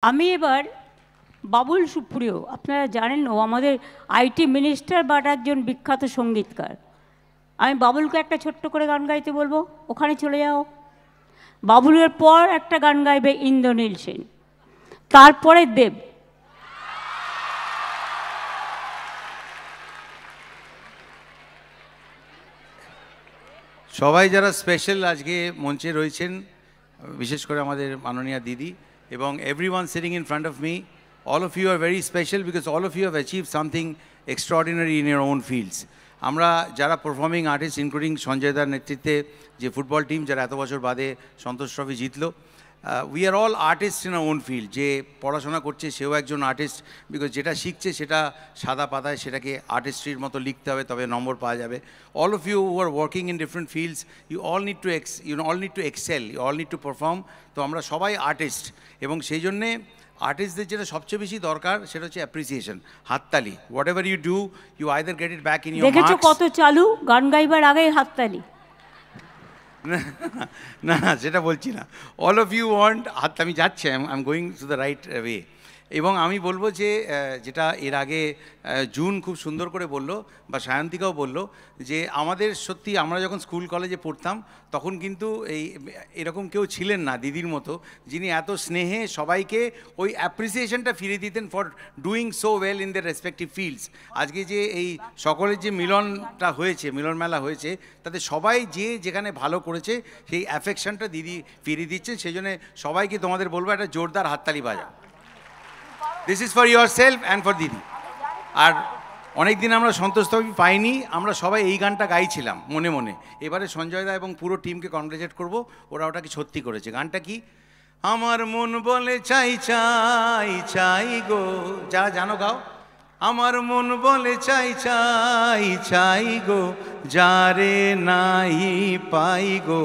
আমি এবার বাবুল সুপ্রিয়, আপনারা জানেন ও আমাদের আইটি মিনিস্টার বাট একজন বিখ্যাত সঙ্গীতকার। আমি বাবুলকে একটা ছোট্ট করে গান গাইতে বলবো, ওখানে চলে যাও। বাবুলের পর একটা গান গাইবে ইন্দ্রনীল সেন, তারপরে দেব। সবাই যারা স্পেশাল আজকে মঞ্চে রয়েছেন, বিশেষ করে আমাদের মাননীয়া দিদি এবং everyone sitting in front of me, all of you are very special because all of you have achieved something extraordinary in your own fields. আমরা যারা পারফর্মিং আর্টিস্ট, ইনক্লুডিং সঞ্জয় দার নেতৃত্বে যে ফুটবল টিম যারা এত বছর বাদে সন্তোষ ট্রফি জিতলো, we are all artist in our own field. যে পড়াশোনা করছে সেও একজন আর্টিস্ট, বিকজ যেটা শিখছে সেটা সাদা পাতায় সেটাকে আর্টিস্ট্রির মতো লিখতে হবে, তবে নম্বর পাওয়া যাবে। All of you who are working in different fields, you all need to excel, you all need to perform. তো আমরা সবাই আর্টিস্ট, এবং সেই জন্যে আর্টিস্টদের যেটা সবচেয়ে বেশি দরকার সেটা হচ্ছে অ্যাপ্রিসিয়েশন, হাততালি। Whatever you do, you either get it back in your দেখেছো কত চালু, গান গাইবার আগেই হাততালি। না সেটা বলছি না, অল অফ ইউ ওয়ান্ট হাত। আমি যাচ্ছি, I am going to the right way. এবং আমি বলবো যে যেটা এর আগে জুন খুব সুন্দর করে বলল, বা সায়ন্তিকাও বলল, যে আমাদের সত্যি আমরা যখন স্কুল কলেজে পড়তাম তখন কিন্তু এরকম কেউ ছিলেন না দিদির মতো, যিনি এত স্নেহে সবাইকে ওই অ্যাপ্রিসিয়েশনটা ফিরিয়ে দিতেন for doing so well in the respective fields. আজকে যে এই সকলের যে মিলনটা হয়েছে, মিলন মেলা হয়েছে, তাতে সবাই যে যেখানে ভালো করেছে সেই অ্যাফেকশনটা দিদি ফিরিয়ে দিচ্ছে। সেই জন্য সবাইকে তোমাদের বলবো একটা জোরদার হাততালি বাজাও। This is for your self and for দিদি। আর অনেক দিন আমরা সন্তোষ ট্রফি পাইনি, আমরা সবাই এই গানটা গাইছিলাম মনে মনে। এবারে সঞ্জয় দা এবং পুরো টিমকে কংগ্রেচুলেট করবো, ওরা ওটাকে সত্যি করেছে। গানটা কি? আমার মন বলে চাই চাই চাই গো, যারা জানো গাও। আমার মন বলে চাই চাই চাই গো, যারে নাই পাই গো।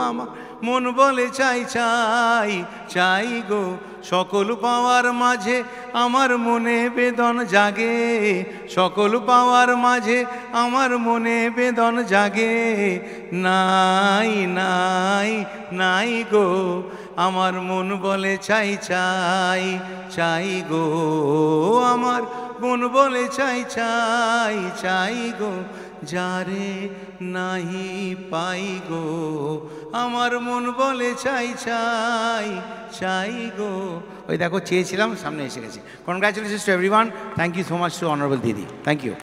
আমার মন বলে চাই চাই চাই গো, সকল পাওয়ার মাঝে আমার মনে বেদন জাগে। সকল পাওয়ার মাঝে আমার মনে বেদন জাগে। নাই নাই নাই গো, আমার মন বলে চাই চাই চাই গো। আমার মন বলে চাই চাই চাই গো, যারে নাহি পাই গো। আমার মন বলে চাই চাই চাই গো। ওই দেখো চেয়েছিলাম, সামনে এসে গেছি। Congratulations to everyone. Thank you so much to honourable Didi. Thank you.